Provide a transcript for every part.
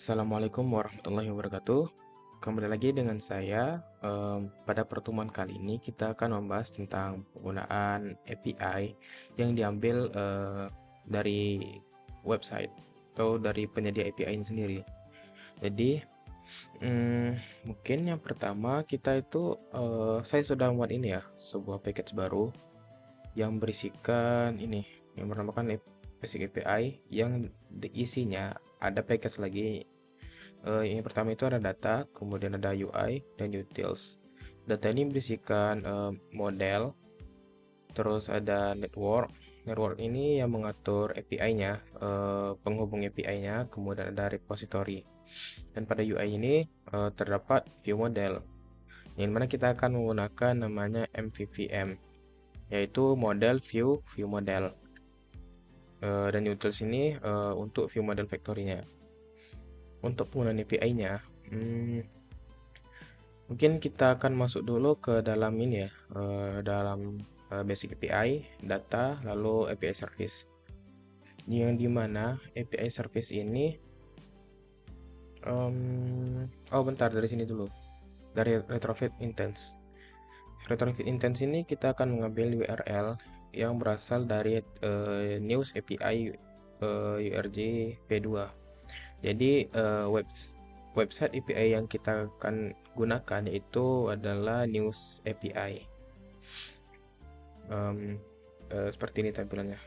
Assalamualaikum warahmatullahi wabarakatuh. Kembali lagi dengan saya. Pada pertemuan kali ini kita akan membahas tentang penggunaan API yang diambil dari website atau dari penyedia API ini sendiri. Jadi mungkin yang pertama kita itu saya sudah membuat ini ya, sebuah package baru yang berisikan ini yang bernamakan basic API yang isinya ada package lagi. Yang pertama itu ada data, kemudian ada UI dan utils. Data ini berisikan model, terus ada network. Network ini yang mengatur API-nya, penghubung API-nya, kemudian ada repository. Dan pada UI ini terdapat view model, yang mana kita akan menggunakan namanya MVVM, yaitu model view model. Dan utils ini untuk view model factory-nya. Untuk penggunaan API-nya, mungkin kita akan masuk dulu ke dalam ini ya, dalam basic API, data, lalu API service. Yang dimana API service ini, bentar dari sini dulu, dari retrofit instance. Retrofit instance ini kita akan mengambil URL yang berasal dari news API URJ v2. Jadi website API yang kita akan gunakan itu adalah news API. Seperti ini tampilannya.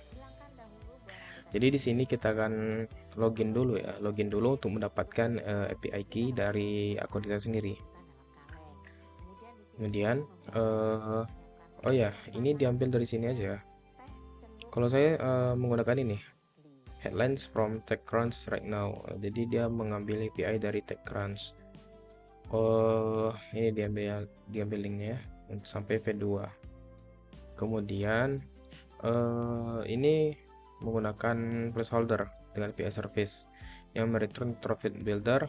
Jadi di sini kita akan login dulu ya, login dulu untuk mendapatkan API key dari akun kita sendiri. Kemudian oh ya, ini diambil dari sini aja. Kalau saya menggunakan ini headlines from TechCrunch right now. Jadi dia mengambil API dari TechCrunch. Ini diambil linknya untuk sampai V2. Kemudian ini menggunakan placeholder dengan API service yang mereturn profit builder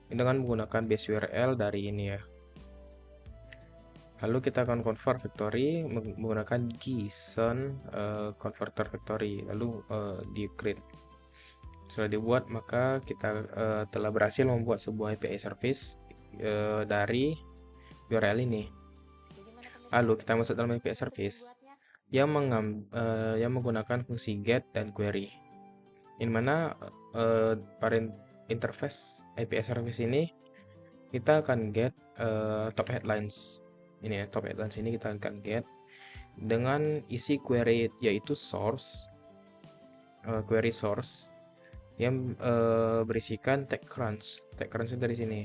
dengan menggunakan base URL dari ini ya. Lalu kita akan convert factory menggunakan JSON converter factory, lalu di create. Setelah dibuat, maka kita telah berhasil membuat sebuah API service dari URL ini. Lalu kita masuk dalam API service yang menggunakan fungsi get dan query. Di mana parent interface API service ini kita akan get top headlines. Ini ya, top headlines ini kita akan get dengan isi query yaitu source, query source yang berisikan TechCrunch. TechCrunch dari sini.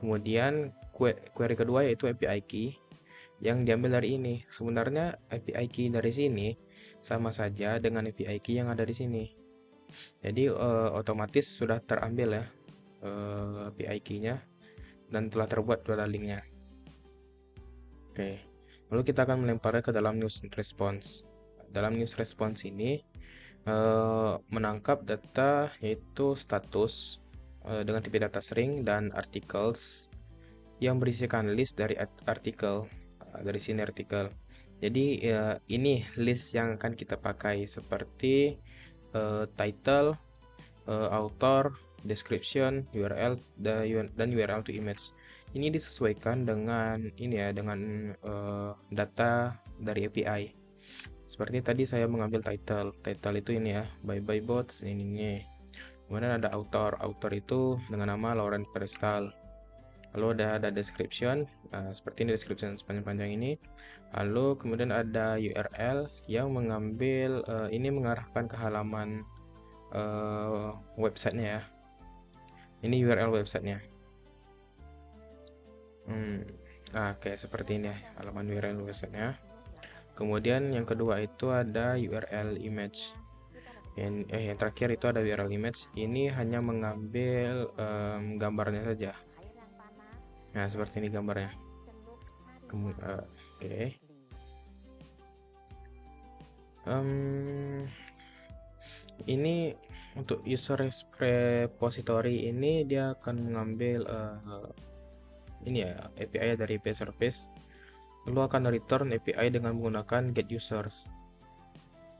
Kemudian query kedua yaitu API key yang diambil dari ini. Sebenarnya API key dari sini sama saja dengan API key yang ada di sini. Jadi otomatis sudah terambil ya API key-nya dan telah terbuat pada linknya. Oke, lalu kita akan melemparnya ke dalam news response. Dalam news response ini menangkap data yaitu status dengan tipe data string dan articles yang berisikan list dari artikel. Dari sini artikel. Jadi ini list yang akan kita pakai seperti title, author, description, URL dan URL to image. Ini disesuaikan dengan ini ya, dengan data dari API. Seperti tadi saya mengambil title itu ini ya, bye bots ini. Kemudian ada author itu dengan nama Lauren Crystal. Lalu ada description, seperti ini description sepanjang-panjang ini. Lalu kemudian ada URL yang mengambil ini mengarahkan ke halaman websitenya ya. Ini URL websitenya. Oke, seperti ini ya halaman URL websitenya. Kemudian yang kedua itu ada URL image. Yang terakhir itu ada URL image. Ini hanya mengambil gambarnya saja. Nah, seperti ini gambarnya. Oke. Ini untuk user repository ini dia akan mengambil ini ya API dari API service, lalu akan return API dengan menggunakan get users.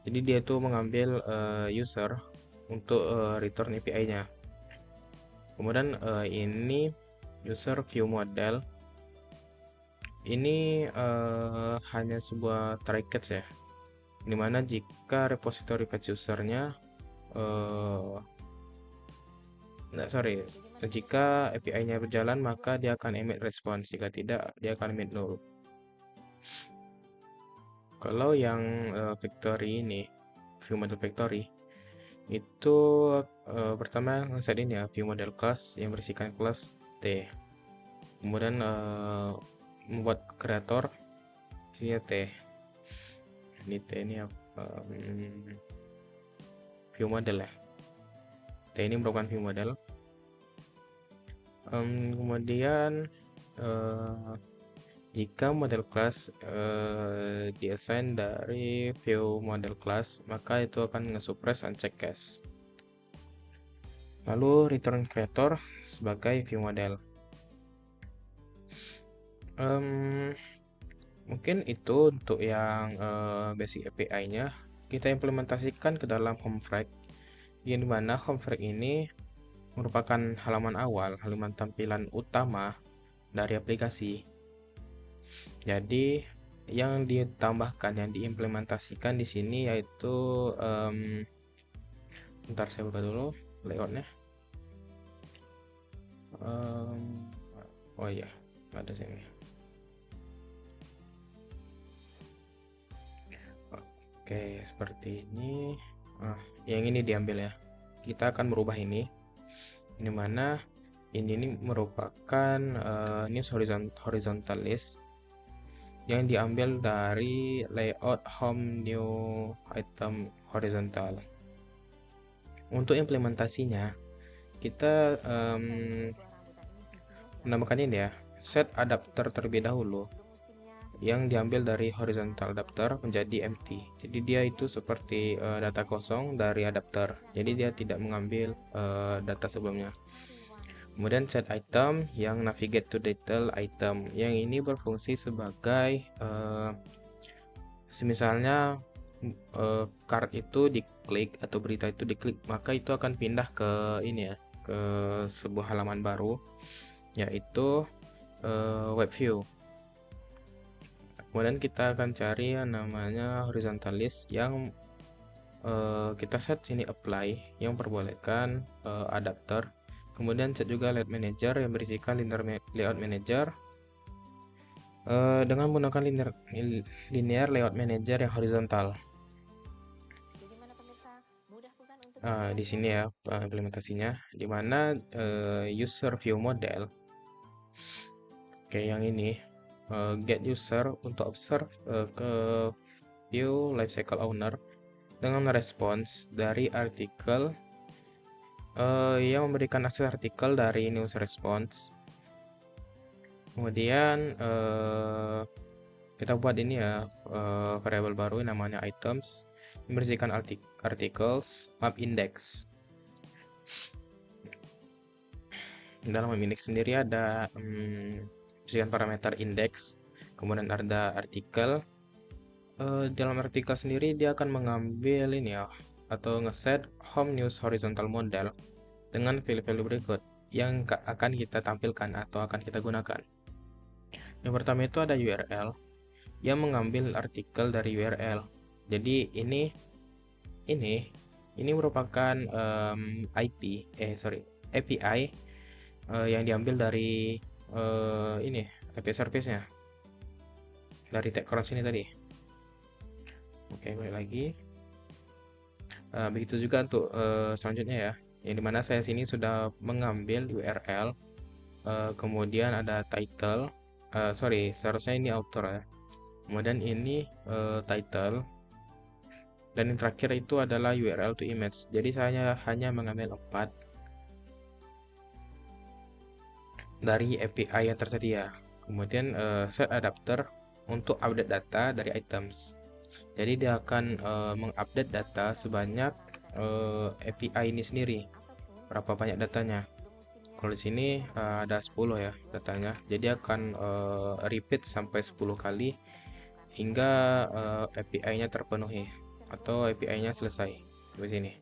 Jadi dia itu mengambil user untuk return API-nya. Kemudian ini user view model. Ini hanya sebuah try catch ya, dimana jika repository fetch usernya jika API-nya berjalan maka dia akan emit response, jika tidak dia akan emit null. Kalau yang factory ini, view model factory, itu pertama ngeset ini ya, view model class yang berisikan kelas T. Kemudian membuat kreator isinya T. Ini T ini view model ya. T ini merupakan view model. Kemudian jika model class diassign dari view model class, maka itu akan nge-suppress uncheck cache. Lalu return creator sebagai view model. Mungkin itu untuk yang basic API-nya. Kita implementasikan ke dalam home frag, yang dimana home frag ini merupakan halaman awal, halaman tampilan utama dari aplikasi. Jadi yang ditambahkan, yang diimplementasikan di sini yaitu bentar saya buka dulu layoutnya. Oh iya, ada sini. Oke, seperti ini. Yang ini diambil ya. Kita akan merubah ini, dimana ini merupakan news horizontal list yang diambil dari layout home new item horizontal. Untuk implementasinya, kita menambahkan ini ya, set adapter terlebih dahulu, yang diambil dari horizontal adapter menjadi empty. Jadi dia itu seperti data kosong dari adapter. Jadi dia tidak mengambil data sebelumnya. Kemudian set item yang navigate to detail item, yang ini berfungsi sebagai semisalnya card itu diklik atau berita itu diklik, maka itu akan pindah ke ini ya, ke sebuah halaman baru, yaitu web view. Kemudian kita akan cari yang namanya horizontal list, yang kita set sini apply, yang perbolehkan adapter. Kemudian set juga layout manager yang berisikan layout manager dengan menggunakan linear layout manager yang horizontal. Di sini ya implementasinya, dimana user view model. Oke, yang ini get user untuk observe ke view lifecycle owner dengan respons dari artikel yang memberikan akses artikel dari news response. Kemudian kita buat ini ya, variable baru namanya items, membersihkan articles map index. Dalam map index sendiri ada bersihkan parameter index, kemudian ada artikel. Dalam artikel sendiri dia akan mengambil ini ya, atau ngeset home news horizontal model dengan value-value berikut yang akan kita tampilkan atau akan kita gunakan. Yang pertama itu ada URL yang mengambil artikel dari URL. Jadi ini merupakan API yang diambil dari ini API service-nya dari TechCrunch ini tadi. Oke, balik lagi. Begitu juga untuk selanjutnya ya, yang dimana saya sini sudah mengambil URL, kemudian ada title, seharusnya ini author ya, kemudian ini title, dan yang terakhir itu adalah URL to image. Jadi saya hanya mengambil 4 dari API yang tersedia. Kemudian set adapter untuk update data dari items. Jadi dia akan mengupdate data sebanyak API ini sendiri. Berapa banyak datanya? Kalau di sini ada 10 ya datanya. Jadi akan repeat sampai 10 kali hingga API-nya terpenuhi atau API-nya selesai di sini.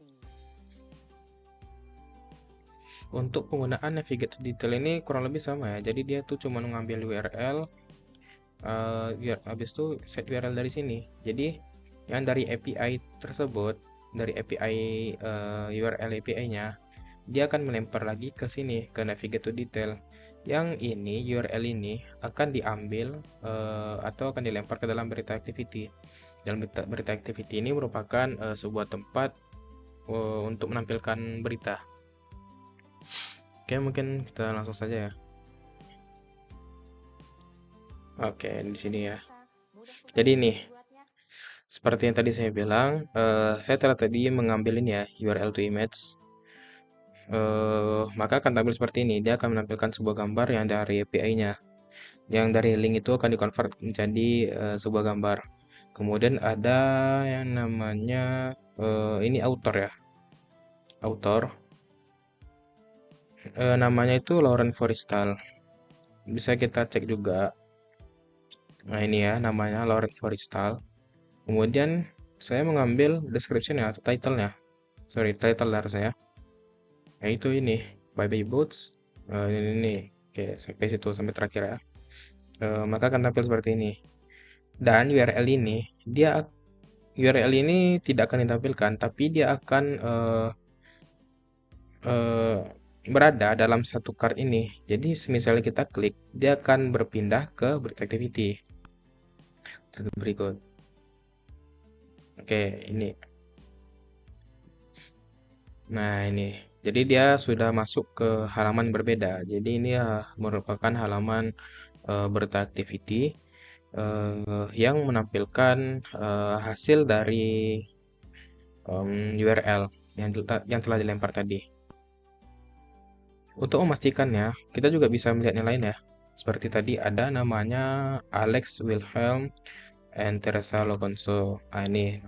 Untuk penggunaan navigate to detail ini kurang lebih sama ya. Jadi dia tuh cuma mengambil URL, habis itu set URL dari sini. Jadi yang dari API tersebut, dari API URL API-nya, dia akan melempar lagi ke sini ke navigate to detail. Yang ini URL ini akan diambil atau akan dilempar ke dalam berita activity. Dalam berita activity ini merupakan sebuah tempat untuk menampilkan berita. Oke, mungkin kita langsung saja ya. Oke, di sini ya. Jadi nih, seperti yang tadi saya bilang, saya telah tadi mengambil ini ya, URL to image. Maka akan tampil seperti ini. Dia akan menampilkan sebuah gambar yang dari API-nya. Yang dari link itu akan dikonvert menjadi sebuah gambar. Kemudian ada yang namanya ini author ya. Author. Namanya itu Lauren Forrestal. Bisa kita cek juga. Nah, ini ya namanya Lauren Forrestal. Kemudian saya mengambil description ya atau title-nya. Sorry, title dari saya. Yaitu ini, Bye Bye Boots. Ini. Oke, sampai situ sampai terakhir ya. Maka akan tampil seperti ini. Dan URL ini tidak akan ditampilkan, tapi dia akan eh, berada dalam satu card ini. Jadi misalnya kita klik, dia akan berpindah ke berita activity berikut. Oke, ini. Nah, ini. Jadi dia sudah masuk ke halaman berbeda. Jadi ini merupakan halaman berita activity yang menampilkan hasil dari URL yang telah dilempar tadi. Untuk memastikannya, kita juga bisa melihat yang lain ya. Seperti tadi ada namanya Alex Wilhelm and Teresa Logonzo. Nah, ini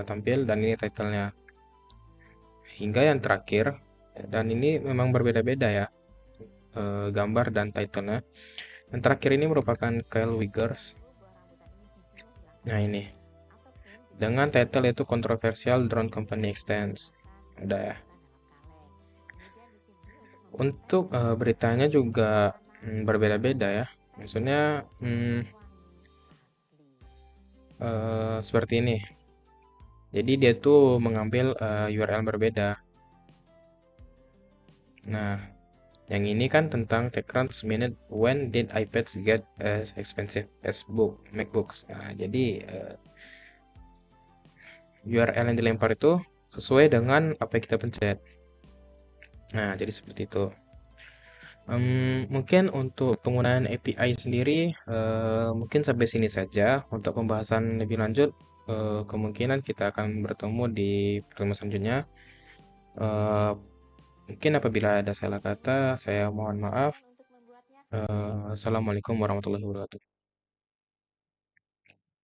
tampil dan ini title-nya. Hingga yang terakhir, dan ini memang berbeda-beda ya, gambar dan title-nya. Yang terakhir ini merupakan Kyle Wiggers. Nah, ini. Dengan title itu Controversial Drone Company Extends. Udah ya. Untuk beritanya juga berbeda-beda ya. Maksudnya seperti ini. Jadi dia tuh mengambil URL berbeda. Nah, yang ini kan tentang TechCrunch Minute When Did iPads Get as Expensive as MacBooks. Nah, jadi URL yang dilempar itu sesuai dengan apa yang kita pencet. Nah, jadi seperti itu. Mungkin untuk penggunaan API sendiri mungkin sampai sini saja. Untuk pembahasan lebih lanjut, kemungkinan kita akan bertemu di pertemuan selanjutnya. Eh, Mungkin apabila ada salah kata, saya mohon maaf. Assalamualaikum warahmatullahi wabarakatuh.